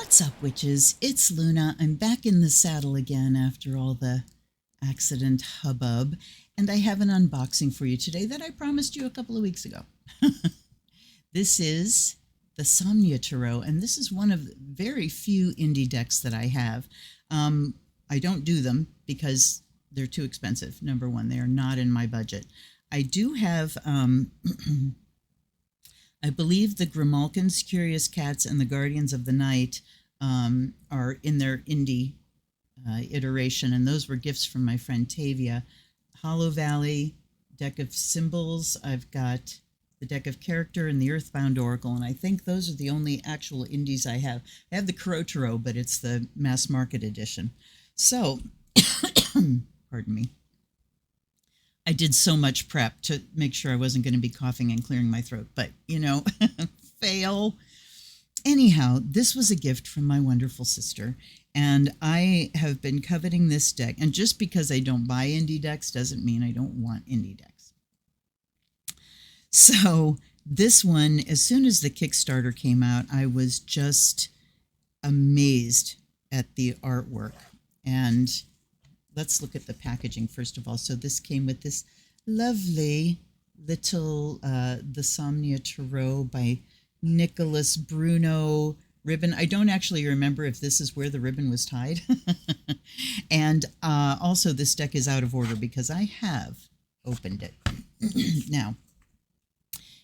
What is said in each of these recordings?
What's up, witches? It's Luna. I'm back in the saddle again after all the accident hubbub, and I have an unboxing for you today that I promised you a couple of weeks ago. This is the Somnia Tarot, and this is one of the very few indie decks that I have. I don't do them because they're too expensive. Number one, they are not in my budget. I do have I believe the Grimalkins, Curious Cats, and the Guardians of the Night are in their indie iteration, and those were gifts from my friend Tavia. Hollow Valley, deck of symbols. I've got the deck of character and the Earthbound Oracle, and I think those are the only actual indies I have. I have the Tarot, but it's the mass market edition. So, pardon me. I did so much prep to make sure I wasn't going to be coughing and clearing my throat, but, you know, fail. Anyhow, this was a gift from my wonderful sister, and I have been coveting this deck. And just because I don't buy indie decks doesn't mean I don't want indie decks. So this one, as soon as the Kickstarter came out, I was just amazed at the artwork. And let's look at the packaging first of all. So this came with this lovely little The Somnia Tarot by Nicholas Bruno ribbon. I don't actually remember if this is where the ribbon was tied. And also this deck is out of order because I have opened it. Now,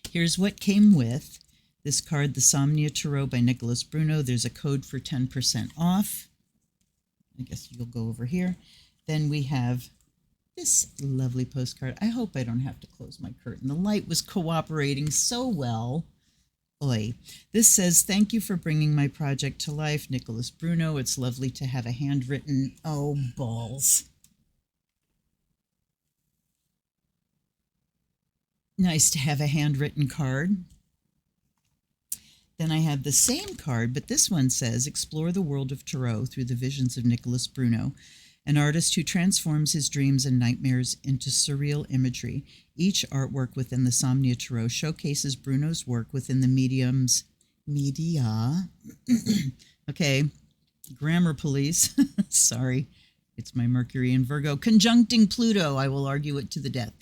here's what came with this card, The Somnia Tarot by Nicholas Bruno. There's a code for 10% off. I guess you'll go over here. Then we have this lovely postcard. I hope I don't have to close my curtain. The light was cooperating so well. Oy. This says, "Thank you for bringing my project to life, Nicholas Bruno. It's lovely to have a handwritten..." Oh, balls. Nice to have a handwritten card. Then I have the same card, but this one says, "Explore the world of Tarot through the visions of Nicholas Bruno, an artist who transforms his dreams and nightmares into surreal imagery. Each artwork within the Somnia Tarot showcases Bruno's work within the media." Okay, grammar police. Sorry, it's my Mercury in Virgo conjuncting Pluto. I will argue it to the death.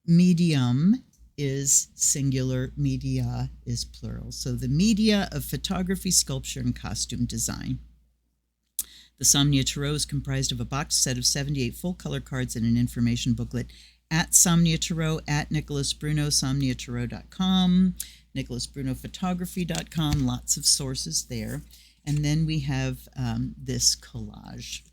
Medium is singular, media is plural. So the media of photography, sculpture, and costume design. The Somnia Tarot is comprised of a boxed set of 78 full-color cards and an information booklet. At Somnia Tarot, at Nicholas Bruno, somniatarot.com, nicholasbrunophotography.com, lots of sources there. And then we have this collage.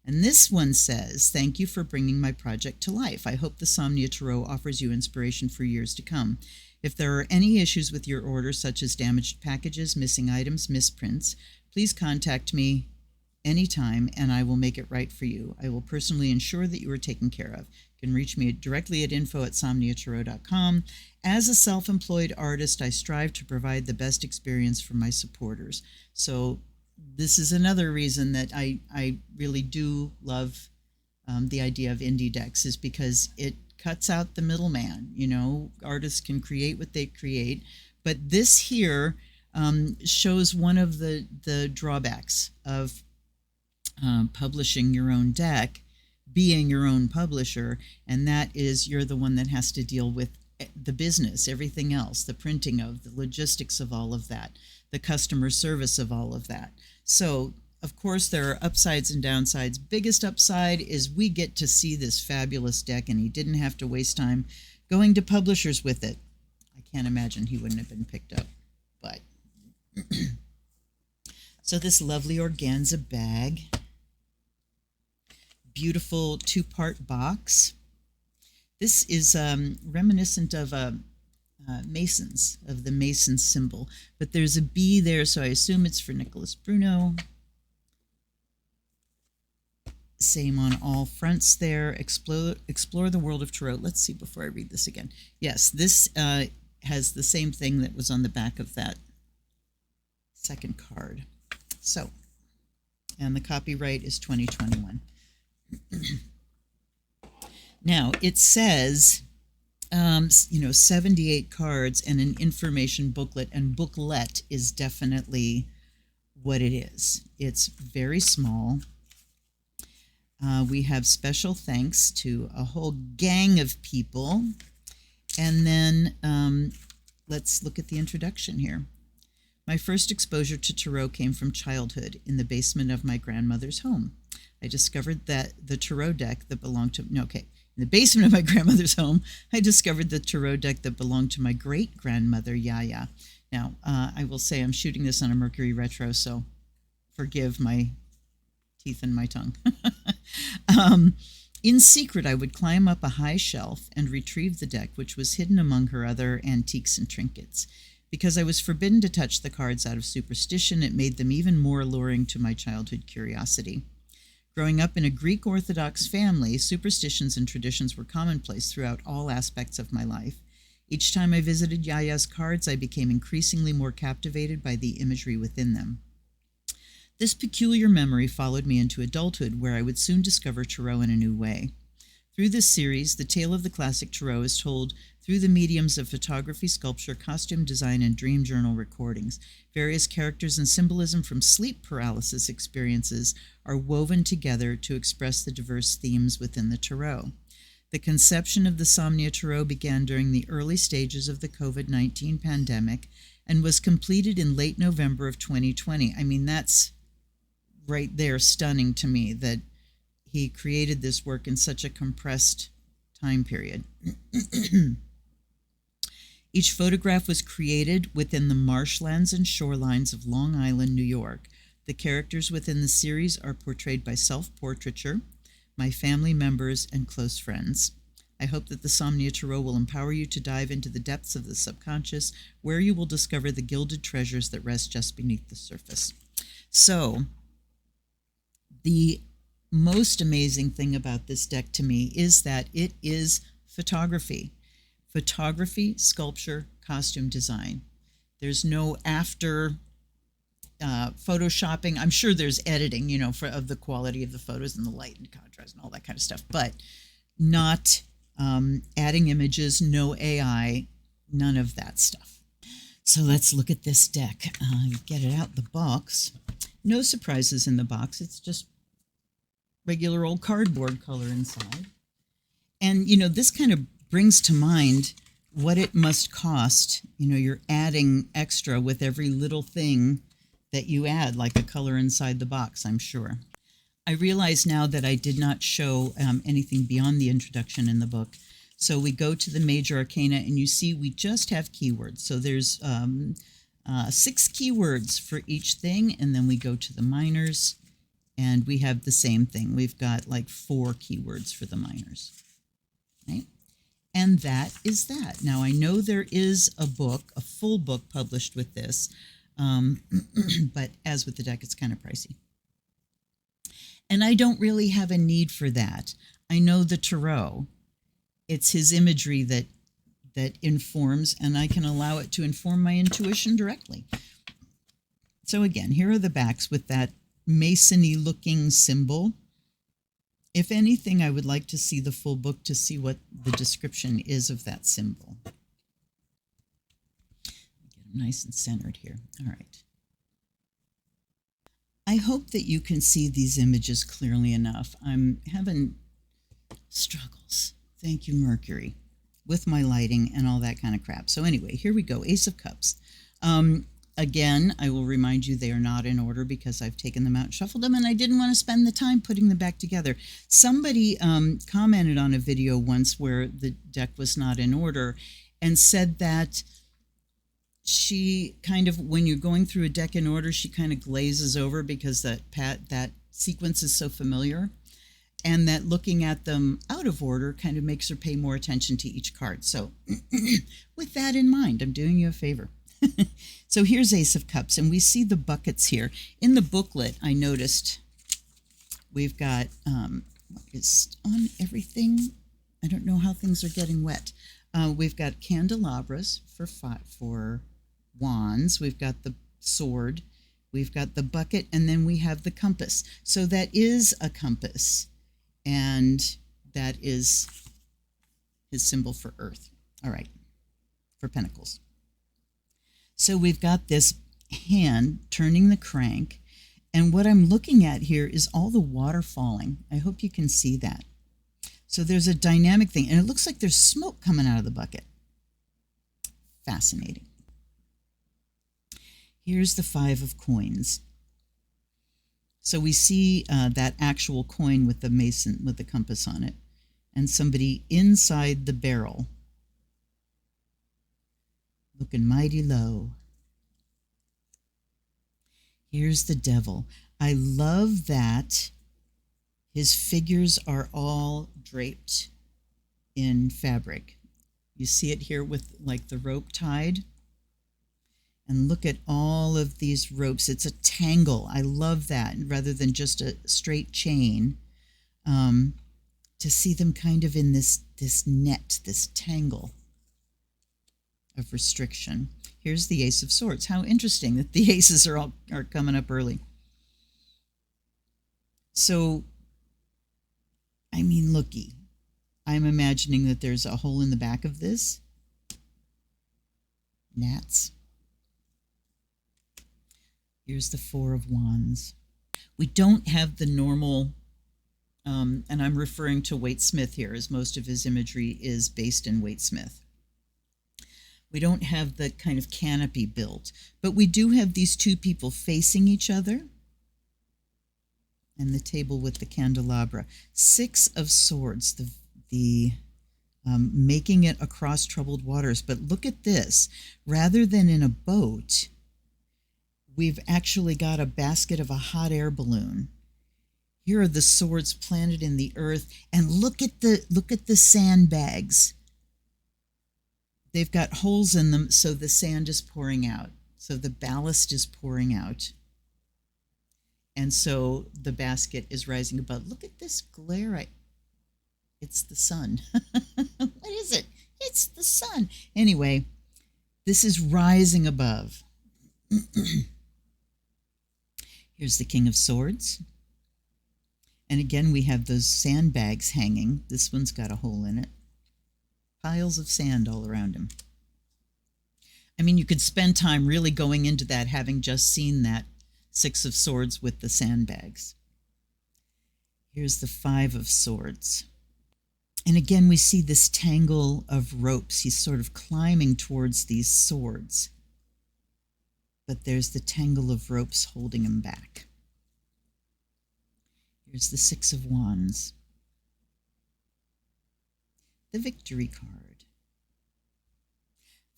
And this one says, "Thank you for bringing my project to life. I hope the Somnia Tarot offers you inspiration for years to come. If there are any issues with your order, such as damaged packages, missing items, misprints, please contact me anytime, and I will make it right for you. I will personally ensure that you are taken care of. You can reach me directly at info@somniatarot.com. As a self-employed artist, I strive to provide the best experience for my supporters." So this is another reason that I really do love the idea of indie decks, is because it cuts out the middleman. You know, artists can create what they create, but this here shows one of the drawbacks of publishing your own deck, being your own publisher, and that is you're the one that has to deal with the business, everything else, the printing of, the logistics of all of that, the customer service of all of that. So, of course, there are upsides and downsides. Biggest upside is we get to see this fabulous deck, and he didn't have to waste time going to publishers with it. I can't imagine he wouldn't have been picked up, but... So this lovely organza bag, beautiful two-part box. This is reminiscent of Masons, of the Mason symbol, but there's a B there, so I assume it's for Nicholas Bruno. Same on all fronts there. Explore the world of Tarot. Let's see before I read this again. Yes, this has the same thing that was on the back of that second card. So, and the copyright is 2021. Now, it says, 78 cards and an information booklet, and booklet is definitely what it is. It's very small. We have special thanks to a whole gang of people. And then let's look at the introduction here. My first exposure to tarot came from childhood in the basement of my grandmother's home. I discovered that the tarot deck that belonged to, no, okay, in the basement of my grandmother's home, I discovered the tarot deck that belonged to my great-grandmother, Yaya. Now, I will say I'm shooting this on a Mercury retro, so forgive my teeth and my tongue. In secret, I would climb up a high shelf and retrieve the deck, which was hidden among her other antiques and trinkets. Because I was forbidden to touch the cards out of superstition, it made them even more alluring to my childhood curiosity. Growing up in a Greek Orthodox family, superstitions and traditions were commonplace throughout all aspects of my life. Each time I visited Yaya's cards, I became increasingly more captivated by the imagery within them. This peculiar memory followed me into adulthood, where I would soon discover tarot in a new way. Through this series, the tale of the classic tarot is told through the mediums of photography, sculpture, costume design, and dream journal recordings. Various characters and symbolism from sleep paralysis experiences are woven together to express the diverse themes within the tarot. The conception of the Somnia Tarot began during the early stages of the COVID-19 pandemic and was completed in late November of 2020. I mean, that's right there stunning to me that he created this work in such a compressed time period. Each photograph was created within the marshlands and shorelines of Long Island, New York. The characters within the series are portrayed by self-portraiture, my family members, and close friends. I hope that the Somnia Tarot will empower you to dive into the depths of the subconscious, where you will discover the gilded treasures that rest just beneath the surface. So, the most amazing thing about this deck to me is that it is photography. Photography, sculpture, costume design. There's no after photoshopping. I'm sure there's editing, you know, of the quality of the photos and the light and contrast and all that kind of stuff, but not adding images, no AI, none of that stuff. So let's look at this deck. Get it out the box. No surprises in the box. It's just regular old cardboard color inside. And, you know, this kind of brings to mind what it must cost. You know, you're adding extra with every little thing that you add, like a color inside the box, I'm sure. I realize now that I did not show anything beyond the introduction in the book. So we go to the major arcana, and you see we just have keywords. So there's 6 keywords for each thing, and then we go to the minors, and we have the same thing. We've got like 4 keywords for the minors, right? And that is that. Now, I know there is a book, a full book published with this, but as with the deck, it's kind of pricey. And I don't really have a need for that. I know the tarot. It's his imagery that informs, and I can allow it to inform my intuition directly. So again, here are the backs with that Mason-y looking symbol. If anything, I would like to see the full book to see what the description is of that symbol. Get them nice and centered here. All right. I hope that you can see these images clearly enough. I'm having struggles. Thank you, Mercury, with my lighting and all that kind of crap. So anyway, here we go. Ace of Cups. Again, I will remind you they are not in order because I've taken them out and shuffled them, and I didn't want to spend the time putting them back together. Somebody commented on a video once where the deck was not in order and said that she kind of, when you're going through a deck in order, she kind of glazes over because that sequence is so familiar, and that looking at them out of order kind of makes her pay more attention to each card. So with that in mind, I'm doing you a favor. So here's Ace of Cups, and we see the buckets here. In the booklet, I noticed we've got, what is on everything? I don't know how things are getting wet. We've got candelabras for wands. We've got the sword. We've got the bucket, and then we have the compass. So that is a compass, and that is his symbol for earth. All right, for pentacles. So we've got this hand turning the crank. And what I'm looking at here is all the water falling. I hope you can see that. So there's a dynamic thing, and it looks like there's smoke coming out of the bucket. Fascinating. Here's the 5 of coins. So we see that actual coin with the mason, with the compass on it, and somebody inside the barrel, looking mighty low. Here's the devil. I love that his figures are all draped in fabric. You see it here with like the rope tied. And look at all of these ropes. It's a tangle. I love that, rather than just a straight chain. To see them kind of in this net, this tangle of restriction. Here's the Ace of Swords. How interesting that the aces are coming up early. So, I mean, looky. I'm imagining that there's a hole in the back of this. Gnats. Here's the 4 of Wands. We don't have the normal, and I'm referring to Waite Smith here, as most of his imagery is based in Waite Smith. We don't have the kind of canopy built, but we do have these two people facing each other, and the table with the candelabra. 6 of Swords, the making it across troubled waters. But look at this. Rather than in a boat, we've actually got a basket of a hot air balloon. Here are the swords planted in the earth, and look at the sandbags. They've got holes in them, so the sand is pouring out. So the ballast is pouring out. And so the basket is rising above. Look at this glare. It's the sun. What is it? It's the sun. Anyway, this is rising above. Here's the King of Swords. And again, we have those sandbags hanging. This one's got a hole in it. Piles of sand all around him. I mean, you could spend time really going into that, having just seen that 6 of Swords with the sandbags. Here's the 5 of Swords. And again, we see this tangle of ropes. He's sort of climbing towards these swords. But there's the tangle of ropes holding him back. Here's the 6 of Wands. The Victory card.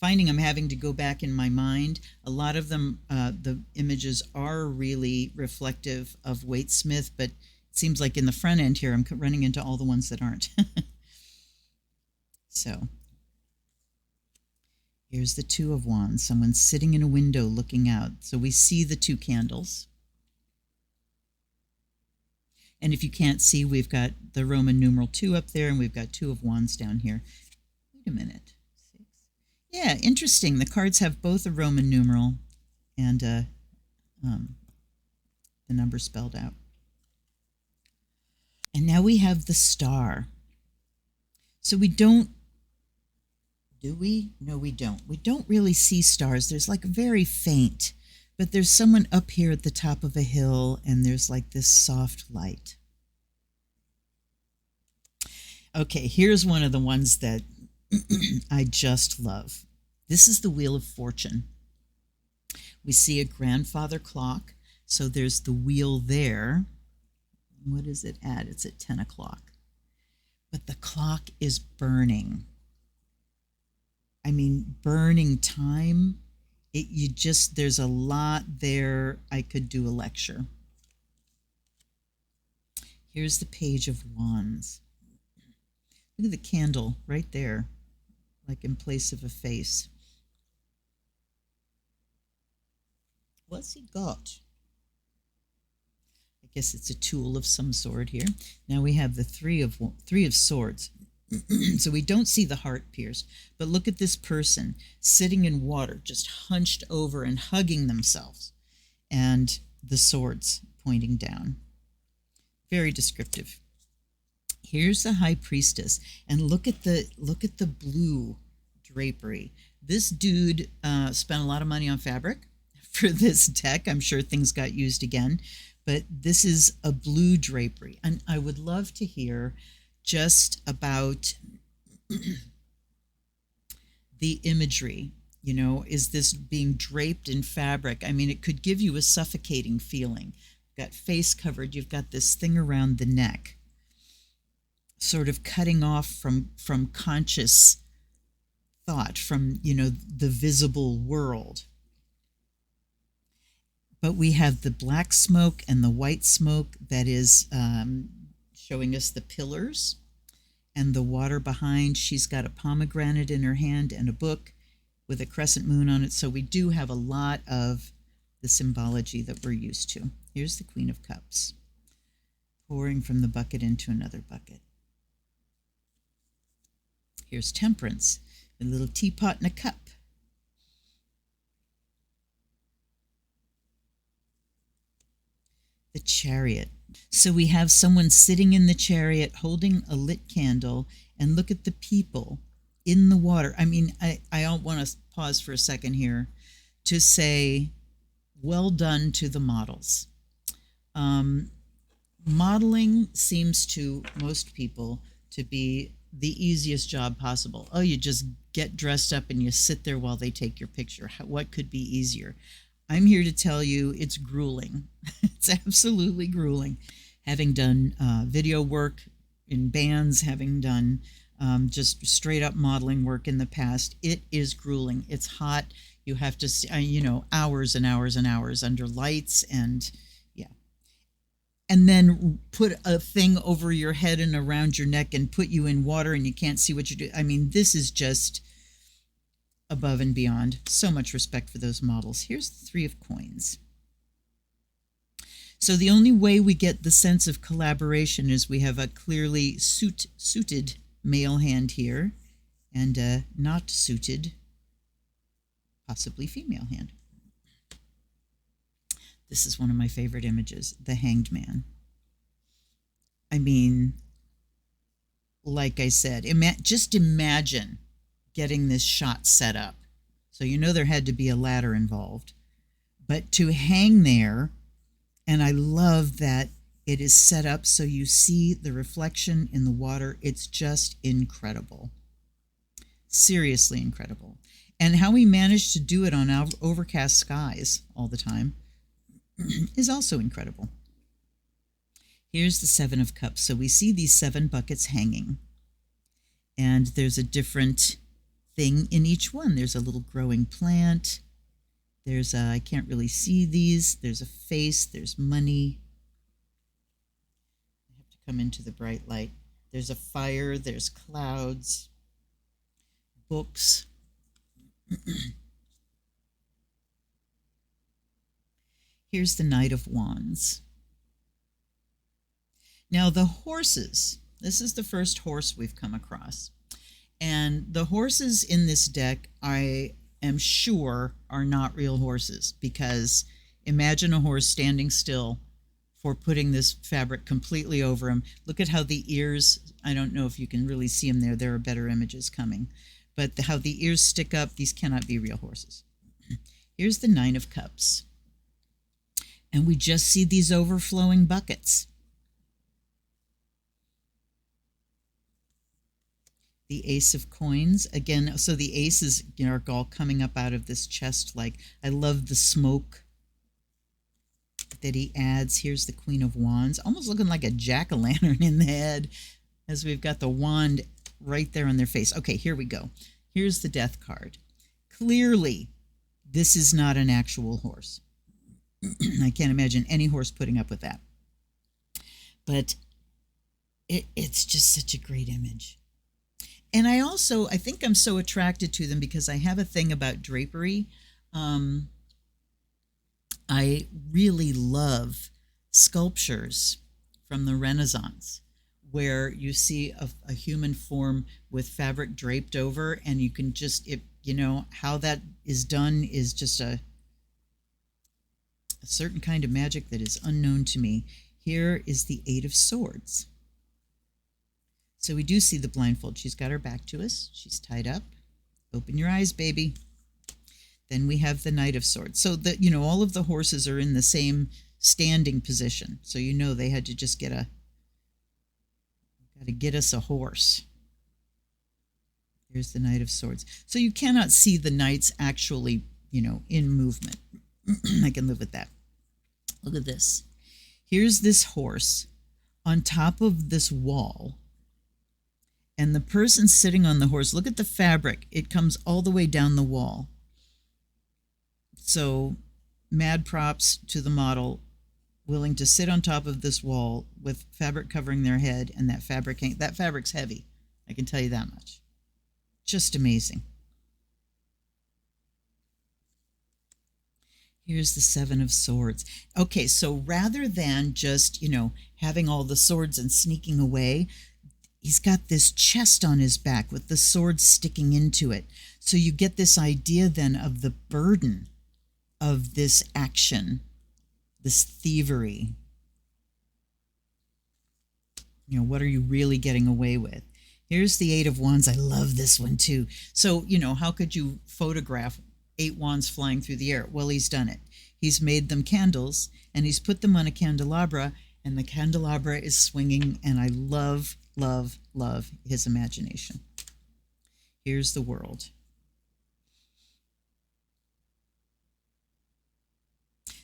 Finding I'm having to go back in my mind. A lot of them, the images are really reflective of Waite Smith, but it seems like in the front end here, I'm running into all the ones that aren't. So, here's the 2 of Wands. Someone's sitting in a window looking out. So we see the 2 candles. And if you can't see, we've got the Roman numeral 2 up there, and we've got 2 of Wands down here. Wait a minute. 6. Yeah, interesting. The cards have both a Roman numeral and the number spelled out. And now we have the star. So we don't, do we? No, we don't. We don't really see stars. There's like very faint, but there's someone up here at the top of a hill, and there's like this soft light. Okay, here's one of the ones that I just love. This is the Wheel of Fortune. We see a grandfather clock. So there's the wheel there. What is it at? It's at 10 o'clock. But the clock is burning. I mean, burning time. There's a lot there. I could do a lecture. Here's the Page of Wands. Look at the candle right there, like in place of a face. What's he got? I guess it's a tool of some sort here. Now we have the three of Swords. So we don't see the heart pierced, but look at this person sitting in water, just hunched over and hugging themselves, and the swords pointing down. Very descriptive. Here's the High Priestess, and look at the blue drapery. This dude spent a lot of money on fabric for this deck. I'm sure things got used again, but this is a blue drapery. And I would love to hear just about the imagery. You know, is this being draped in fabric? I mean, it could give you a suffocating feeling. You've got face covered, you've got this thing around the neck, sort of cutting off from conscious thought, from, you know, the visible world. But we have the black smoke and the white smoke that is showing us the pillars, and the water behind. She's got a pomegranate in her hand and a book with a crescent moon on it. So we do have a lot of the symbology that we're used to. Here's the Queen of Cups, pouring from the bucket into another bucket. Here's Temperance, a little teapot and a cup. The Chariot. So we have someone sitting in the chariot holding a lit candle, and look at the people in the water. I mean, I want to pause for a second here to say well done to the models. Modeling seems to most people to be the easiest job possible. Oh, you just get dressed up and you sit there while they take your picture. What could be easier? I'm here to tell you it's grueling. It's absolutely grueling. Having done video work in bands, having done just straight up modeling work in the past, it is grueling. It's hot. You have to, you know, hours and hours and hours under lights, and yeah. And then put a thing over your head and around your neck and put you in water and you can't see what you do. I mean, this is just above and beyond. So much respect for those models. Here's the Three of Coins. So the only way we get the sense of collaboration is we have a clearly suited male hand here, and a not suited, possibly female hand. This is one of my favorite images, the Hanged Man. I mean, like I said, just imagine getting this shot set up. So you know there had to be a ladder involved. But to hang there, and I love that it is set up so you see the reflection in the water. It's just incredible. Seriously incredible. And how we managed to do it on overcast skies all the time is also incredible. Here's the Seven of Cups. So we see these 7 buckets hanging, and there's a different thing in each one. There's a little growing plant. There's a, I can't really see these. There's a face. There's money. I have to come into the bright light. There's a fire. There's clouds. Books. Here's the Knight of Wands. Now the horses, this is the first horse we've come across. And the horses in this deck, I am sure, are not real horses, because imagine a horse standing still for putting this fabric completely over him. Look at how the ears, I don't know if you can really see them there. There are better images coming. But how the ears stick up, these cannot be real horses. Here's the Nine of Cups. And we just see these overflowing buckets. The Ace of Coins. Again, so the aces, you know, are all coming up out of this chest. Like, I love the smoke that he adds. Here's the Queen of Wands, almost looking like a jack-o'-lantern in the head, as we've got the wand right there on their face. Okay, here we go. Here's the Death card. Clearly, this is not an actual horse. I can't imagine any horse putting up with that. But it's just such a great image. And I think I'm so attracted to them because I have a thing about drapery. I really love sculptures from the Renaissance, where you see a human form with fabric draped over, and you can just, you know, how that is done is just a certain kind of magic that is unknown to me. Here is the Eight of Swords. So we do see the blindfold. She's got her back to us. She's tied up. Open your eyes, baby. Then we have the Knight of Swords. So that, you know, all of the horses are in the same standing position. So you know they had to just get us a horse. Here's the Knight of Swords. So you cannot see the knights actually, you know, in movement. I can live with that. Look at this. Here's this horse on top of this wall. And the person sitting on the horse, look at the fabric. It comes all the way down the wall. So mad props to the model, willing to sit on top of this wall with fabric covering their head, and that fabric's heavy. I can tell you that much. Just amazing. Here's the Seven of Swords. Okay, so rather than just, you know, having all the swords and sneaking away, he's got this chest on his back with the swords sticking into it. So you get this idea then of the burden of this action, this thievery. You know, what are you really getting away with? Here's the Eight of Wands. I love this one too. So, you know, how could you photograph 8 wands flying through the air? Well, he's done it. He's made them candles, and he's put them on a candelabra, and the candelabra is swinging, and I love, love, love his imagination. Here's the World.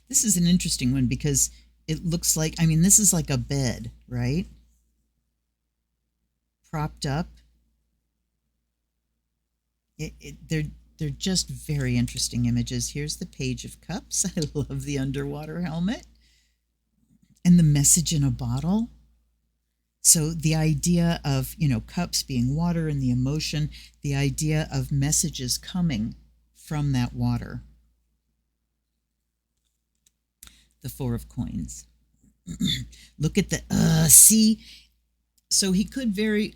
This is an interesting one because it looks like, I mean, this is like a bed, right? Propped up. They're just very interesting images. Here's the Page of Cups. I love the underwater helmet. And the message in a bottle. So the idea of, you know, cups being water and the emotion, the idea of messages coming from that water. The Four of Coins. Look at the, see? So he could very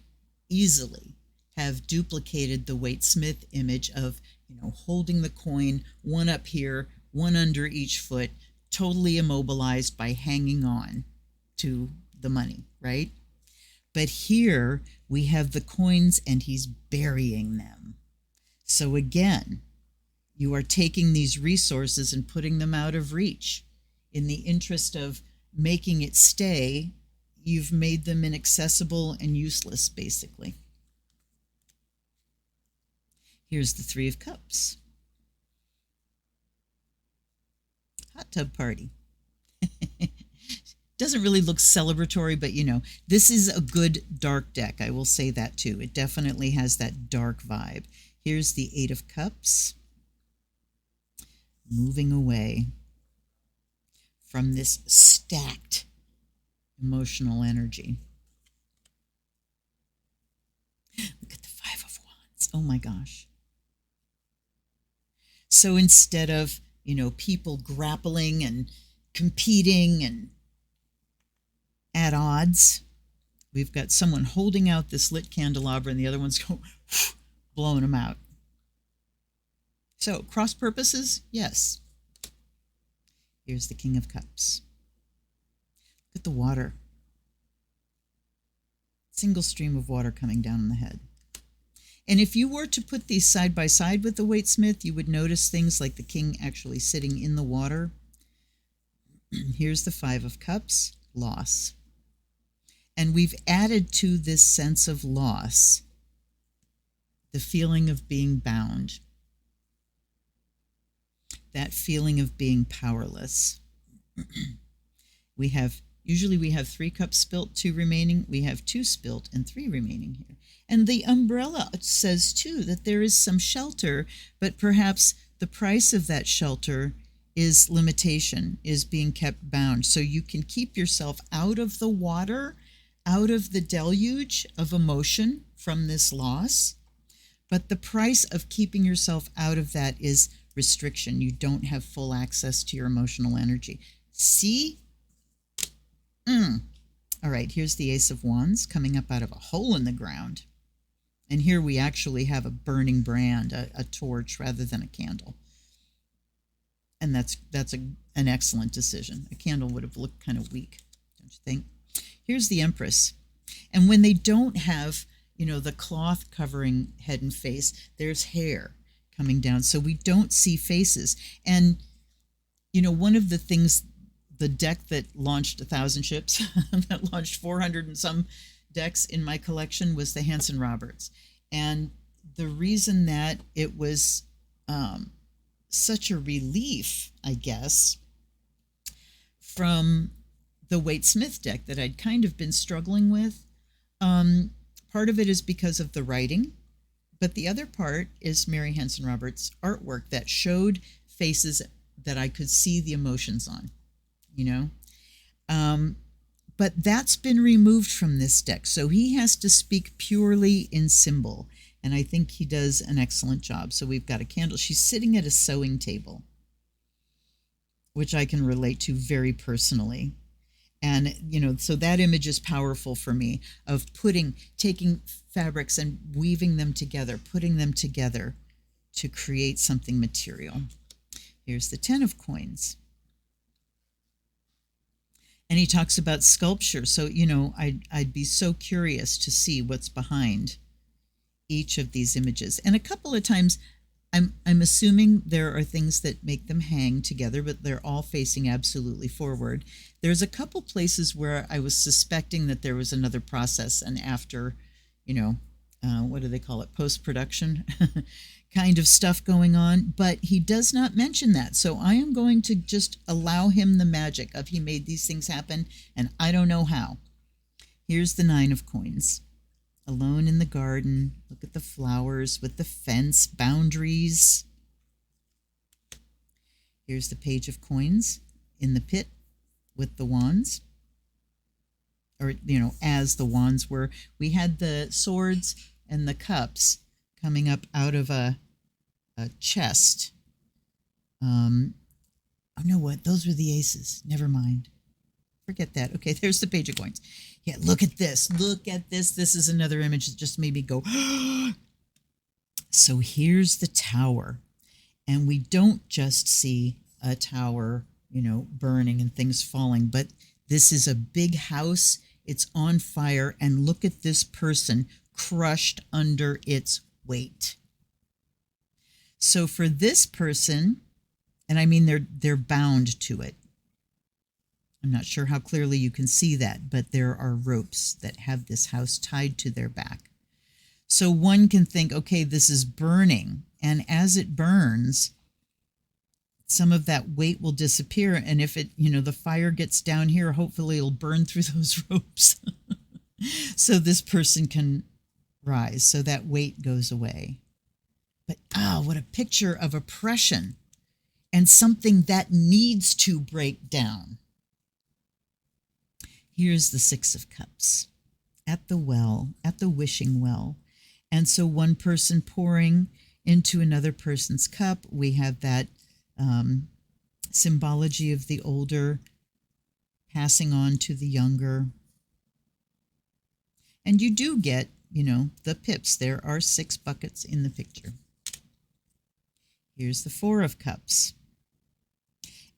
easily have duplicated the Waite-Smith image of, you know, holding the coin, one up here, one under each foot, totally immobilized by hanging on to the money, right? But here we have the coins and he's burying them. So again, you are taking these resources and putting them out of reach. In the interest of making it stay, you've made them inaccessible and useless, basically. Here's the Three of Cups. Hot tub party. Doesn't really look celebratory, but you know, this is a good dark deck. I will say that too. It definitely has that dark vibe. Here's the Eight of Cups. Moving away from this stacked emotional energy. Look at the Five of Wands. Oh my gosh. So instead of, you know, people grappling and competing and at odds, we've got someone holding out this lit candelabra and the other one's blowing them out. So cross purposes, yes. Here's the King of Cups. Look at the water. Single stream of water coming down on the head. And if you were to put these side by side with the Waite-Smith, you would notice things like the king actually sitting in the water. Here's the Five of Cups, loss. And we've added to this sense of loss the feeling of being bound, that feeling of being powerless. Usually we have 3 cups spilt, 2 remaining. We have 2 spilt and 3 remaining here. And the umbrella says too that there is some shelter, but perhaps the price of that shelter is limitation, is being kept bound. So you can keep yourself out of the water, out of the deluge of emotion from this loss. But the price of keeping yourself out of that is restriction. You don't have full access to your emotional energy. See? All right, here's the Ace of Wands coming up out of a hole in the ground. And here we actually have a burning brand, a torch rather than a candle. And that's an excellent decision. A candle would have looked kind of weak, don't you think? Here's the Empress. And when they don't have, you know, the cloth covering head and face, there's hair coming down. So we don't see faces. And, one of the things, the deck that launched 1,000 ships, that launched 400 and some decks in my collection, was the Hanson Roberts. And the reason that it was such a relief, I guess, from the Waite Smith deck that I'd kind of been struggling with, part of it is because of the writing, but the other part is Mary Hanson Roberts' artwork that showed faces that I could see the emotions on, but that's been removed from this deck. So he has to speak purely in symbol. And I think he does an excellent job. So we've got a candle. She's sitting at a sewing table, which I can relate to very personally. And, so that image is powerful for me, of taking fabrics and weaving them together, putting them together to create something material. Here's the 10 of coins. And he talks about sculpture. So, I'd be so curious to see what's behind each of these images. And a couple of times I'm assuming there are things that make them hang together, but they're all facing absolutely forward. There's a couple places where I was suspecting that there was another process, and after, what do they call it, post-production kind of stuff going on, but he does not mention that. So I am going to just allow him the magic of he made these things happen, and I don't know how. Here's the 9 of coins. Alone in the garden, look at the flowers with the fence, boundaries. Here's the page of coins in the pit with the wands, or, as the wands were. We had the swords and the cups coming up out of a chest. Oh, no, what? Those were the aces. Never mind. Forget that. Okay, there's the page of coins. Yeah, look at this. Look at this. This is another image that just made me go. So here's the tower. And we don't just see a tower, burning and things falling, but this is a big house. It's on fire. And look at this person crushed under its weight. So for this person, and I mean they're bound to it. I'm not sure how clearly you can see that, but there are ropes that have this house tied to their back. So one can think, okay, this is burning. And as it burns, some of that weight will disappear. And if it, the fire gets down here, hopefully it'll burn through those ropes. So this person can rise. So that weight goes away. But, what a picture of oppression and something that needs to break down. Here's the 6 of Cups at the well, at the wishing well. And so one person pouring into another person's cup. We have that symbology of the older passing on to the younger. And you do get, the pips. There are 6 buckets in the picture. Here's the 4 of Cups.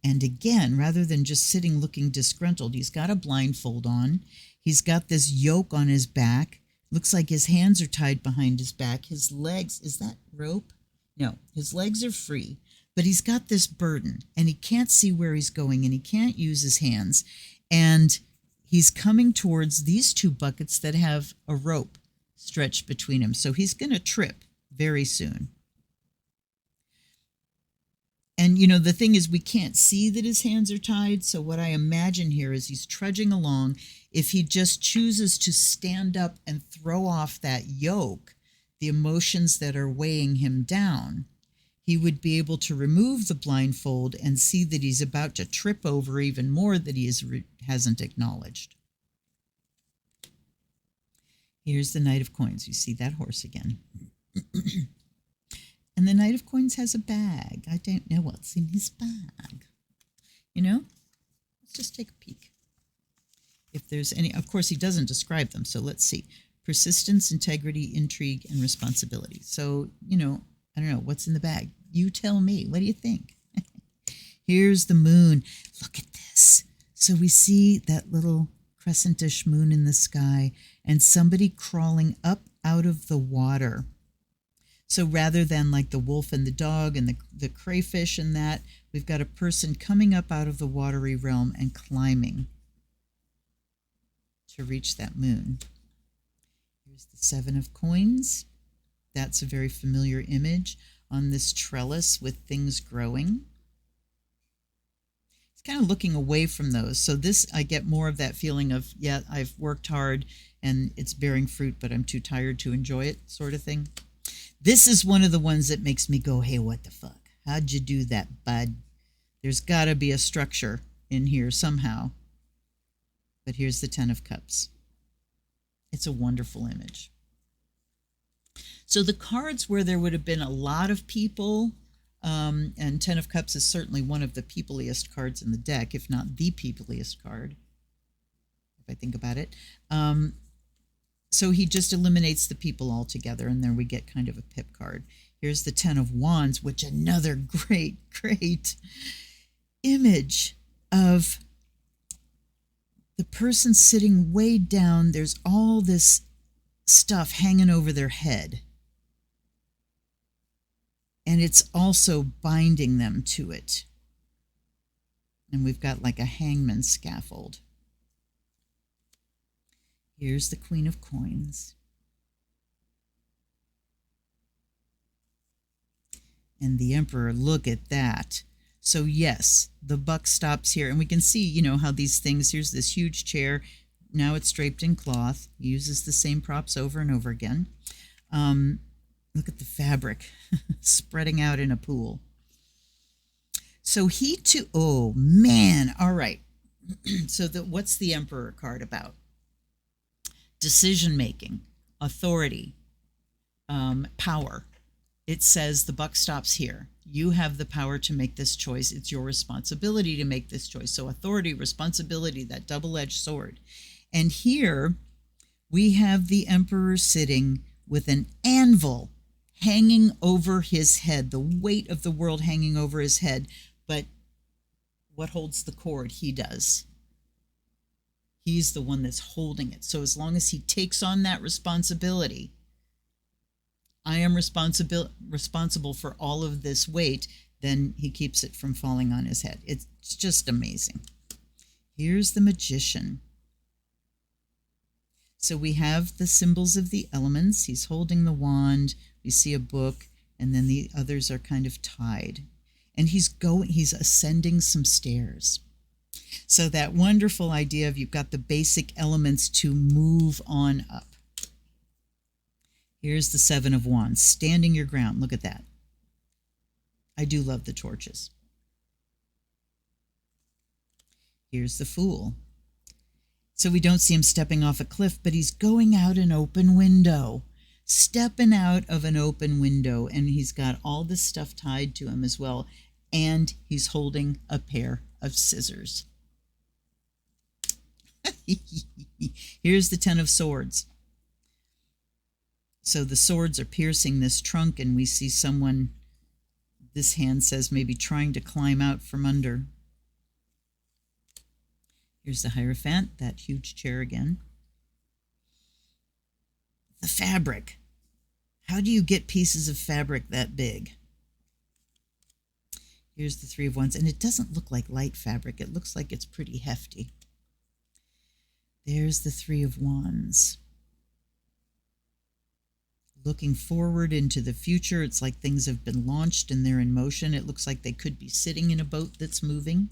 And again, rather than just sitting looking disgruntled, he's got a blindfold on. He's got this yoke on his back. Looks like his hands are tied behind his back. His legs, is that rope? No, his legs are free. But he's got this burden, and he can't see where he's going, and he can't use his hands. And he's coming towards these 2 buckets that have a rope stretched between them. So he's going to trip very soon. And, the thing is, we can't see that his hands are tied. So what I imagine here is he's trudging along. If he just chooses to stand up and throw off that yoke, the emotions that are weighing him down, he would be able to remove the blindfold and see that he's about to trip over even more that he hasn't acknowledged. Here's the Knight of Coins. You see that horse again. And the Knight of Coins has a bag. I don't know what's in his bag. Let's just take a peek. If there's any, of course, he doesn't describe them. So let's see. Persistence, integrity, intrigue, and responsibility. So, I don't know. What's in the bag? You tell me. What do you think? Here's the moon. Look at this. So we see that little crescentish moon in the sky and somebody crawling up out of the water. So rather than like the wolf and the dog and the crayfish and that, we've got a person coming up out of the watery realm and climbing to reach that moon. Here's the 7 of coins. That's a very familiar image on this trellis with things growing. It's kind of looking away from those. So this, I get more of that feeling of, yeah, I've worked hard and it's bearing fruit, but I'm too tired to enjoy it, sort of thing. This is one of the ones that makes me go, hey, what the fuck? How'd you do that, bud? There's got to be a structure in here somehow. But here's the 10 of Cups. It's a wonderful image. So the cards where there would have been a lot of people, and 10 of Cups is certainly one of the peopliest cards in the deck, if not the peopliest card, if I think about it. So he just eliminates the people altogether, and then we get kind of a pip card. Here's the 10 of Wands, which another great, great image of the person sitting way down. There's all this stuff hanging over their head. And it's also binding them to it. And we've got like a hangman scaffold. Here's the Queen of Coins. And the Emperor, look at that. So yes, the buck stops here. And we can see, you know, how these things, here's this huge chair. Now it's draped in cloth. He uses the same props over and over again. Look at the fabric spreading out in a pool. So he too, oh man, all right. So what's the Emperor card about? Decision-making, authority, power. It says the buck stops here. You have the power to make this choice. It's your responsibility to make this choice. So authority, responsibility, that double-edged sword. And here we have the Emperor sitting with an anvil hanging over his head, the weight of the world hanging over his head. But what holds the cord? He does. He's the one that's holding it. So as long as he takes on that responsibility, I am responsible for all of this weight, then he keeps it from falling on his head. It's just amazing. Here's the Magician. So we have the symbols of the elements. He's holding the wand. We see a book, and then the others are kind of tied. And he's ascending some stairs. So that wonderful idea of you've got the basic elements to move on up. Here's the 7 of Wands, standing your ground. Look at that. I do love the torches. Here's the Fool. So we don't see him stepping off a cliff, but he's going out an open window, stepping out of an open window, and he's got all this stuff tied to him as well, and he's holding a pair of scissors. Here's the 10 of Swords. So the swords are piercing this trunk, and we see someone, this hand says, maybe trying to climb out from under. Here's the Hierophant, that huge chair again. The fabric. How do you get pieces of fabric that big? Here's the 3 of Wands, and it doesn't look like light fabric. It looks like it's pretty hefty. There's the 3 of Wands. Looking forward into the future. It's like things have been launched and they're in motion. It looks like they could be sitting in a boat that's moving.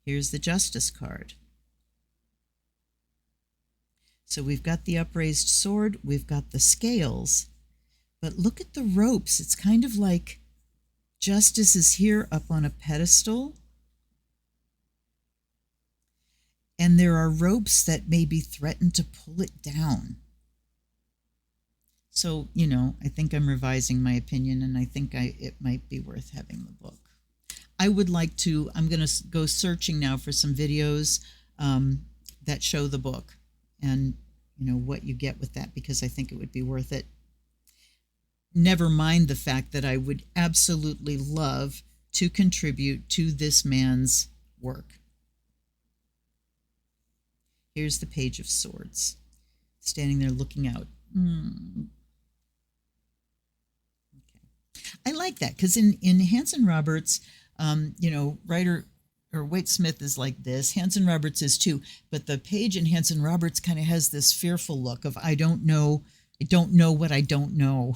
Here's the Justice card. So we've got the upraised sword, we've got the scales, but look at the ropes. It's kind of like Justice is here up on a pedestal, and there are ropes that maybe threaten to pull it down. So, you know, I think I'm revising my opinion, and I think it might be worth having the book. I would like to, I'm going to go searching now for some videos that show the book and, you know, what you get with that, because I think it would be worth it. Never mind the fact that I would absolutely love to contribute to this man's work. Here's the Page of Swords, standing there looking out. Okay. I like that because in Hanson Roberts, writer or Waite Smith is like this. Hanson Roberts is too, but the page in Hanson Roberts kind of has this fearful look of I don't know what I don't know.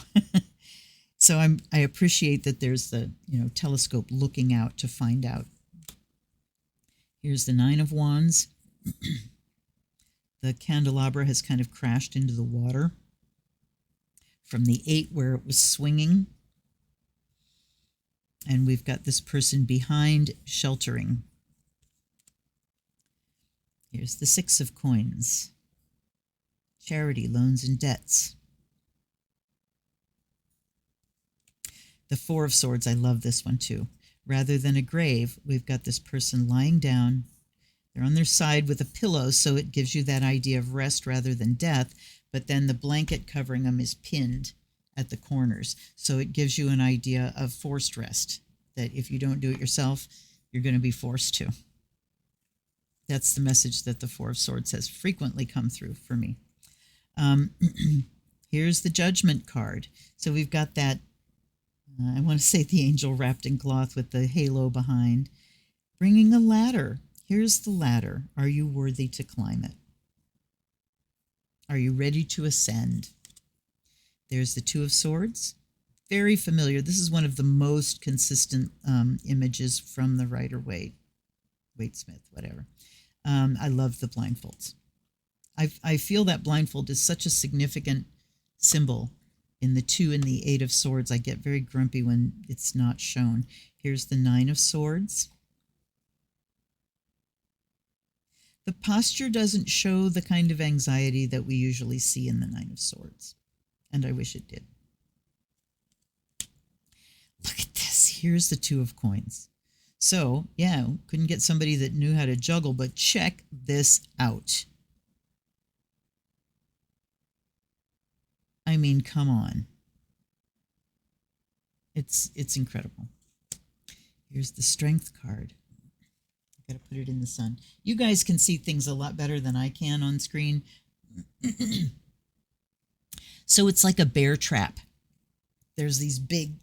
So I appreciate that there's the telescope looking out to find out. Here's the Nine of Wands. The candelabra has kind of crashed into the water from the 8 where it was swinging. And we've got this person behind sheltering. Here's the 6 of Coins. Charity, loans, and debts. The 4 of Swords, I love this one too. Rather than a grave, we've got this person lying down. They're on their side with a pillow, so it gives you that idea of rest rather than death. But then the blanket covering them is pinned at the corners. So it gives you an idea of forced rest, that if you don't do it yourself, you're going to be forced to. That's the message that the 4 of Swords has frequently come through for me. Here's the Judgment card. So we've got that, I want to say the angel wrapped in cloth with the halo behind. Bringing a ladder. Here's the ladder. Are you worthy to climb it? Are you ready to ascend? There's the 2 of Swords. Very familiar. This is one of the most consistent images from the writer Waite Smith, whatever. I love the blindfolds. I feel that blindfold is such a significant symbol in the 2 and the 8 of Swords. I get very grumpy when it's not shown. Here's the 9 of Swords. The posture doesn't show the kind of anxiety that we usually see in the 9 of Swords, and I wish it did. Look at this. Here's the 2 of Coins. So, yeah, couldn't get somebody that knew how to juggle, but check this out. I mean, come on. It's incredible. Here's the Strength card. I've got to put it in the sun. You guys can see things a lot better than I can on screen. So it's like a bear trap. There's these big,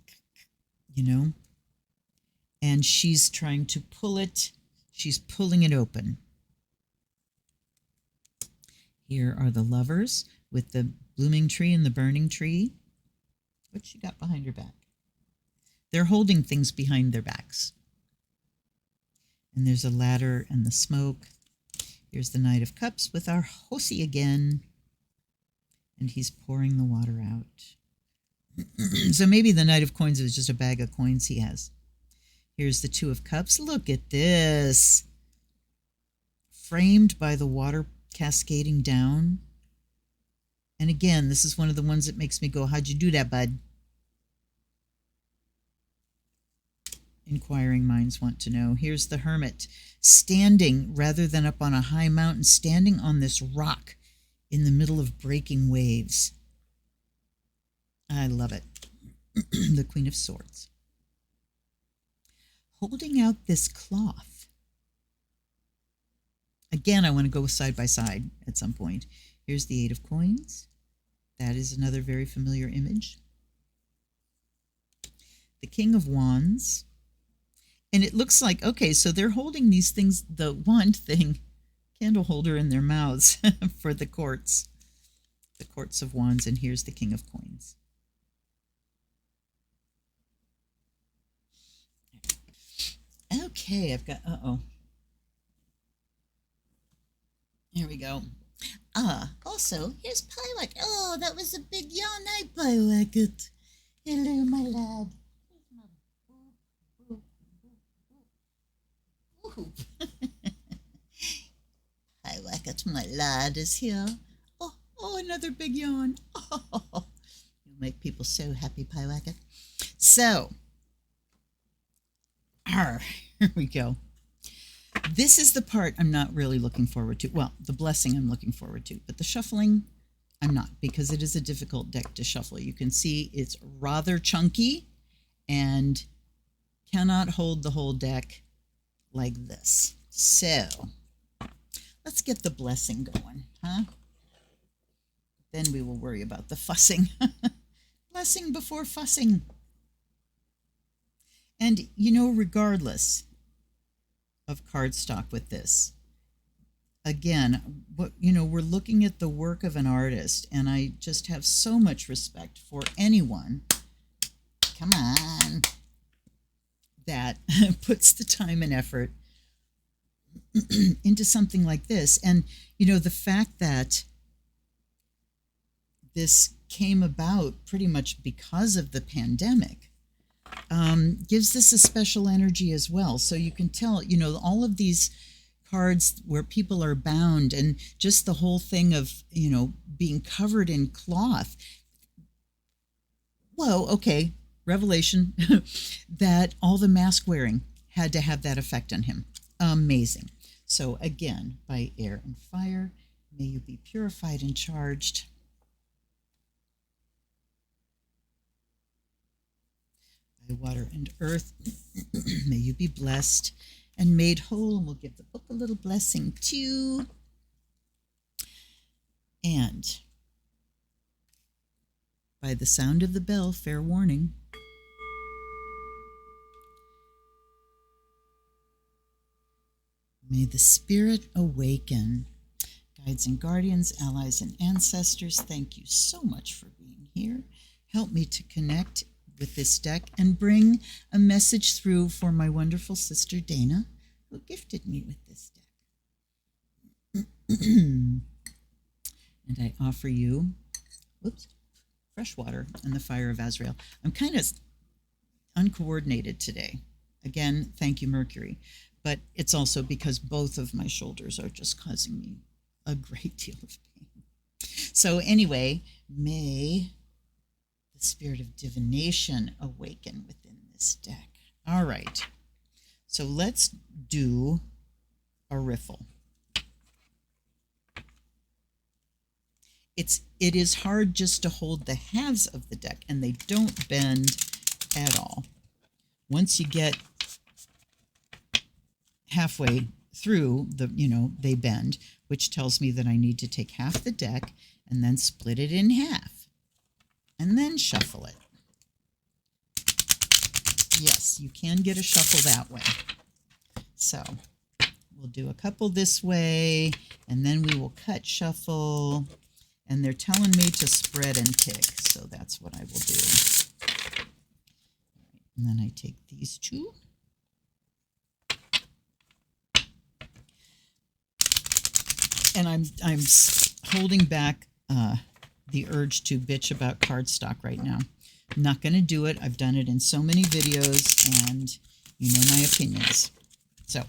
and she's trying to pull it. She's pulling it open. Here are the Lovers with the blooming tree and the burning tree. What's she got behind her back? They're holding things behind their backs. And there's a ladder and the smoke. Here's the Knight of Cups with our Hosi again. And he's pouring the water out. So maybe the Knight of Coins is just a bag of coins he has. Here's the 2 of Cups. Look at this. Framed by the water cascading down. And again, this is one of the ones that makes me go, how'd you do that, bud? Inquiring minds want to know. Here's the Hermit, standing rather than up on a high mountain, standing on this rock in the middle of breaking waves. I love it. The Queen of Swords. Holding out this cloth. Again, I want to go side by side at some point. Here's the 8 of Coins. That is another very familiar image. The King of Wands. And it looks like, okay, so they're holding these things, the wand thing, candle holder in their mouths for the courts. The Courts of Wands, and here's the King of Coins. Okay, I've got, Here we go. Also, here's Pyewacket. Oh, that was a big yawn night, Pyewacket. Hello, my lad. Pyewacket, my lad, is here. Oh, another big yawn. Oh, you make people so happy, Pyewacket. So, here we go. This is the part I'm not really looking forward to. Well, the blessing I'm looking forward to, but the shuffling, I'm not, because it is a difficult deck to shuffle. You can see it's rather chunky and cannot hold the whole deck like this. So, let's get the blessing going, huh? Then we will worry about the fussing. Blessing before fussing. And, you know, regardless of cardstock with this, again, we're looking at the work of an artist, and I just have so much respect for anyone, come on, that puts the time and effort into something like this. And, you know, the fact that this came about pretty much because of the pandemic gives this a special energy as well. So you can tell, you know, all of these cards where people are bound, and just the whole thing of, you know, being covered in cloth. Well, okay, revelation that all the mask wearing had to have that effect on him. Amazing. So again, by air and fire, may you be purified and charged. By water and earth, may you be blessed and made whole. And we'll give the book a little blessing too. And by the sound of the bell, fair warning. May the spirit awaken. Guides and guardians, allies and ancestors, thank you so much for being here. Help me to connect with this deck and bring a message through for my wonderful sister Dana, who gifted me with this deck. And I offer you, fresh water and the fire of Azrael. I'm kind of uncoordinated today. Again, thank you, Mercury. But it's also because both of my shoulders are just causing me a great deal of pain. So anyway, may the spirit of divination awaken within this deck. All right. So let's do a riffle. It is hard just to hold the halves of the deck, and they don't bend at all. Once you get halfway through, they bend, which tells me that I need to take half the deck and then split it in half and then shuffle it. Yes, you can get a shuffle that way. So we'll do a couple this way, and then we will cut shuffle. And they're telling me to spread and pick, so that's what I will do. And then I take these two. And I'm holding back the urge to bitch about cardstock right now. I'm not going to do it. I've done it in so many videos, and you know my opinions. So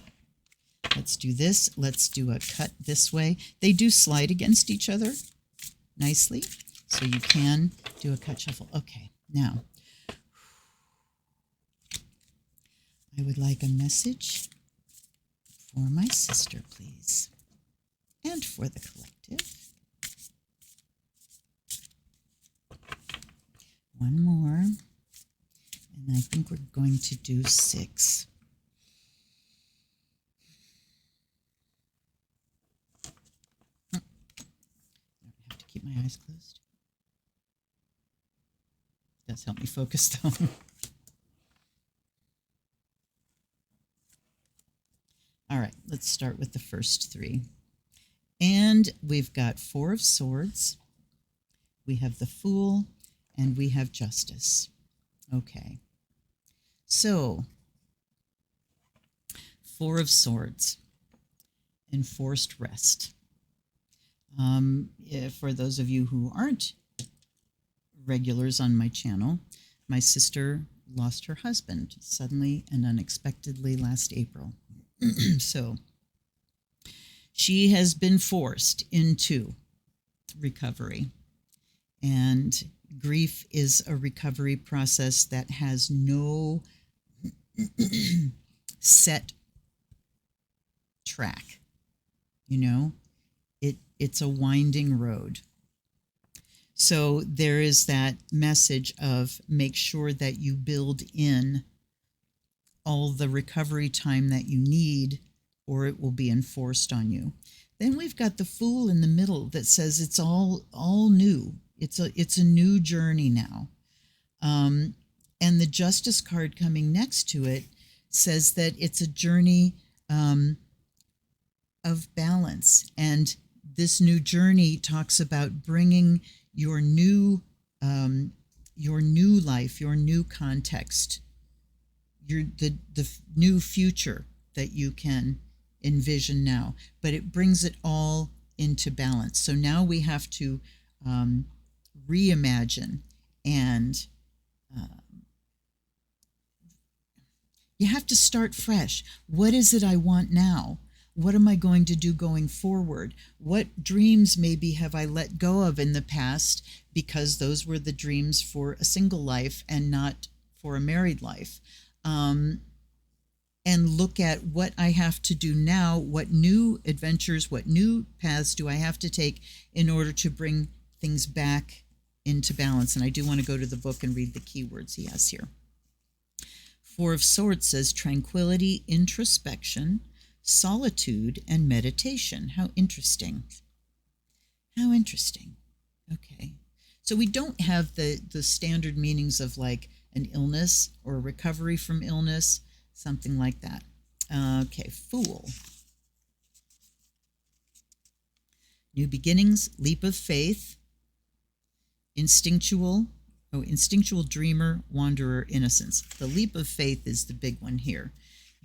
let's do this. Let's do a cut this way. They do slide against each other nicely, so you can do a cut shuffle. Okay, now I would like a message for my sister, please, and for the collective. One more, and I think we're going to do 6. Keep my eyes closed. It does help me focus though. All right, let's start with the first 3. And we've got 4 of Swords. We have the Fool, and we have Justice. Okay. So, 4 of Swords, enforced rest. For those of you who aren't regulars on my channel, my sister lost her husband suddenly and unexpectedly last April. So she has been forced into recovery. And grief is a recovery process that has no set track, you know? It's a winding road. So there is that message of make sure that you build in all the recovery time that you need, or it will be enforced on you. Then we've got the Fool in the middle that says it's all new. It's a new journey now. And the Justice card coming next to it says that it's a journey of balance. And this new journey talks about bringing your new life, your new context, the new future that you can envision now. But it brings it all into balance. So now we have to reimagine, and you have to start fresh. What is it I want now? What am I going to do going forward? What dreams maybe have I let go of in the past because those were the dreams for a single life and not for a married life? And look at what I have to do now, what new adventures, what new paths do I have to take in order to bring things back into balance. And I do want to go to the book and read the keywords he has here. Four of Swords says tranquility, introspection, solitude, and meditation. How interesting. How interesting. Okay. So we don't have the standard meanings of like an illness or recovery from illness, something like that. Okay, Fool. New beginnings, leap of faith, instinctual dreamer, wanderer, innocence. The leap of faith is the big one here,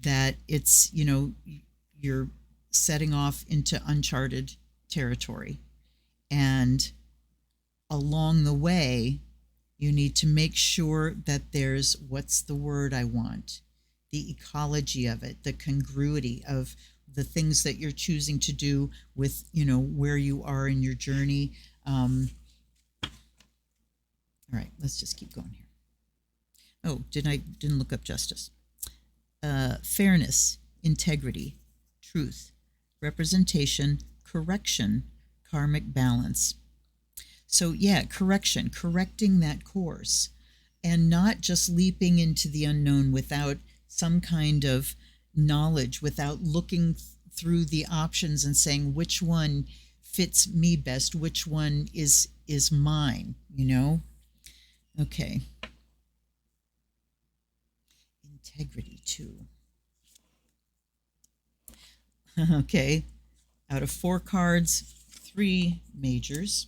that it's, you're setting off into uncharted territory. And along the way, you need to make sure that there's, what's the word I want? The ecology of it, the congruity of the things that you're choosing to do with, where you are in your journey. All right, let's just keep going here. Oh, didn't look up justice. Fairness, integrity, truth, representation, correction, karmic balance. So yeah, correcting that course, and not just leaping into the unknown without some kind of knowledge, without looking through the options and saying which one fits me best, which one is mine, Okay. Integrity too. Okay. Out of 4 cards, 3 majors.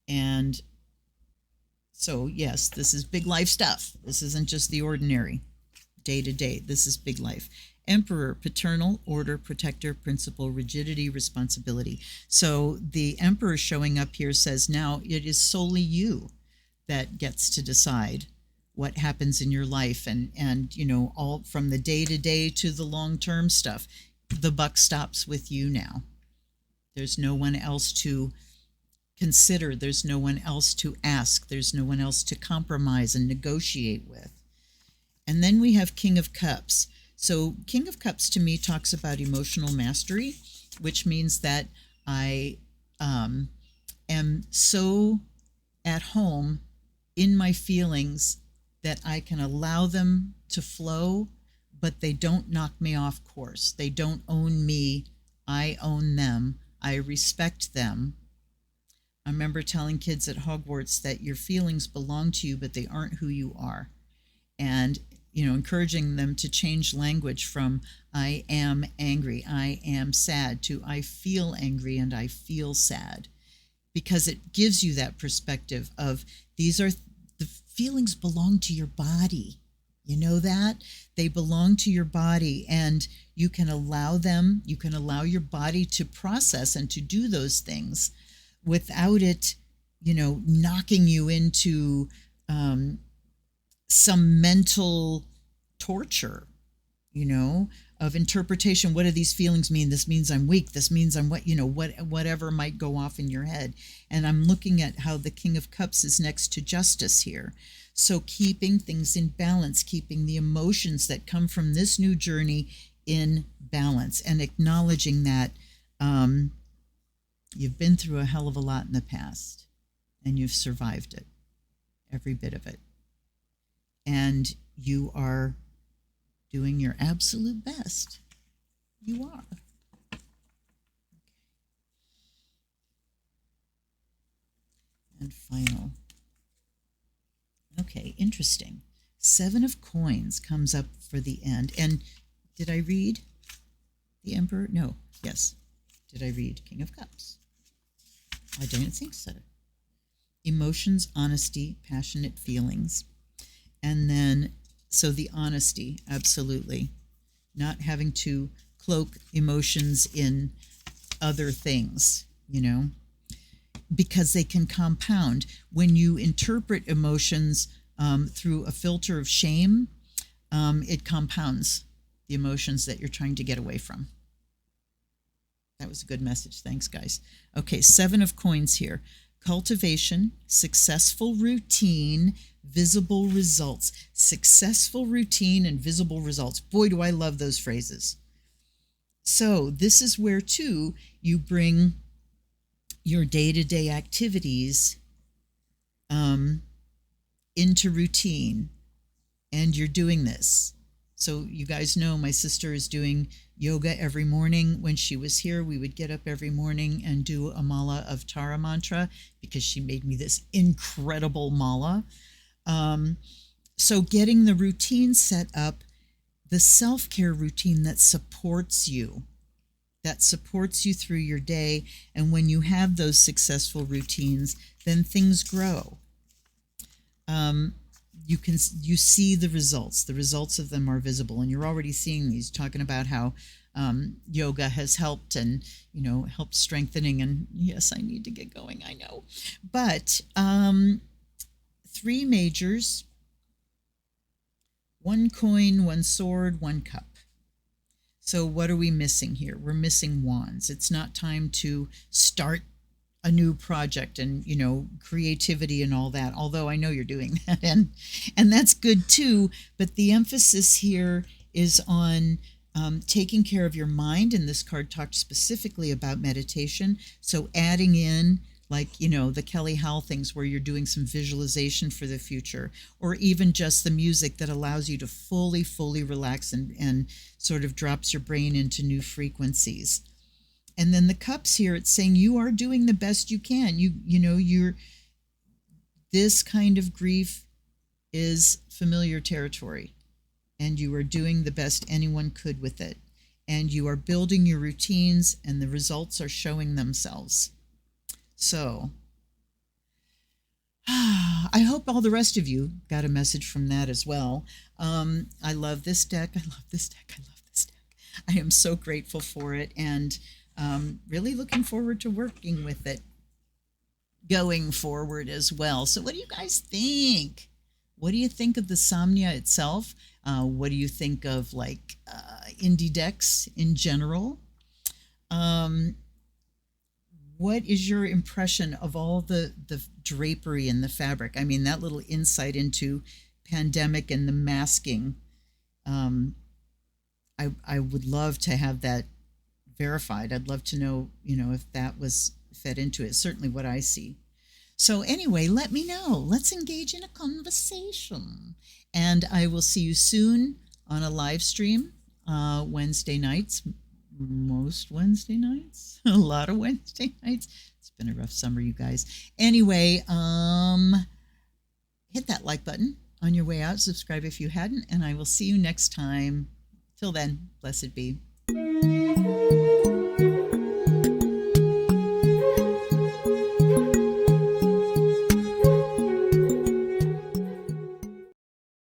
And so, yes, this is big life stuff. This isn't just the ordinary day to day. This is big life. Emperor, paternal, order, protector, principle, rigidity, responsibility. So the Emperor showing up here says now it is solely you that gets to decide what happens in your life, and all from the day to day to the long term stuff. The buck stops with you now. There's no one else to consider. There's no one else to ask. There's no one else to compromise and negotiate with. And then we have King of Cups. So King of Cups to me talks about emotional mastery, which means that I am so at home in my feelings that I can allow them to flow, but they don't knock me off course. They don't own me. I own them. I respect them. I remember telling kids at Hogwarts that your feelings belong to you, but they aren't who you are. And, encouraging them to change language from I am angry, I am sad, to I feel angry and I feel sad. Because it gives you that perspective of the feelings belong to your body. You know that? They belong to your body, and you can allow your body to process and to do those things without it, knocking you into some mental torture, of interpretation. What do these feelings mean? This means I'm weak. This means I'm whatever might go off in your head. And I'm looking at how the King of Cups is next to Justice here. So keeping things in balance, keeping the emotions that come from this new journey in balance, and acknowledging that you've been through a hell of a lot in the past and you've survived it, every bit of it. And you are doing your absolute best. You are. And final. Okay, interesting. 7 of Coins comes up for the end. And did I read the Emperor? No. Yes. Did I read King of Cups? I don't think so. Emotions, honesty, passionate feelings. And then, so the honesty, absolutely. Not having to cloak emotions in other things, because they can compound. When you interpret emotions through a filter of shame, it compounds the emotions that you're trying to get away from. That was a good message. Thanks, guys. Okay, 7 of Coins here. Cultivation, successful routine, visible results. Successful routine and visible results. Boy, do I love those phrases. So this is where, too, you bring your day-to-day activities into routine, and you're doing this. So you guys know my sister is doing yoga every morning. When she was here, we would get up every morning and do a mala of Tara mantra because she made me this incredible mala. So getting the routine set up, the self-care routine that supports you through your day. And when you have those successful routines, then things grow. You see the results of them are visible, and you're already seeing these, talking about how yoga has helped and helped strengthening. And yes, I need to get going, I know, but 3 majors, 1 coin, 1 sword, 1 cup. So what are we missing here? We're missing wands. It's not time to start a new project and creativity and all that, although I know you're doing that, and that's good too. But the emphasis here is on taking care of your mind, and this card talked specifically about meditation. So adding in, like the Kelly Howell things where you're doing some visualization for the future, or even just the music that allows you to fully relax and sort of drops your brain into new frequencies. And then the cups here, it's saying you are doing the best you can. You're this kind of grief is familiar territory, and you are doing the best anyone could with it. And you are building your routines, and the results are showing themselves. So I hope all the rest of you got a message from that as well. I love this deck. I love this deck. I am so grateful for it, and really looking forward to working with it going forward as well. So what do you guys think? What do you think of the Somnia itself? What do you think of indie decks in general? What is your impression of all the drapery and the fabric? I mean, that little insight into pandemic and the masking. I would love to have that verified. I'd love to know, if that was fed into it. Certainly what I see. So anyway, let me know. Let's engage in a conversation. And I will see you soon on a live stream Wednesday nights. Most Wednesday nights. A lot of Wednesday nights. It's been a rough summer, you guys. Anyway, hit that like button on your way out. Subscribe if you hadn't. And I will see you next time. Till then, blessed be.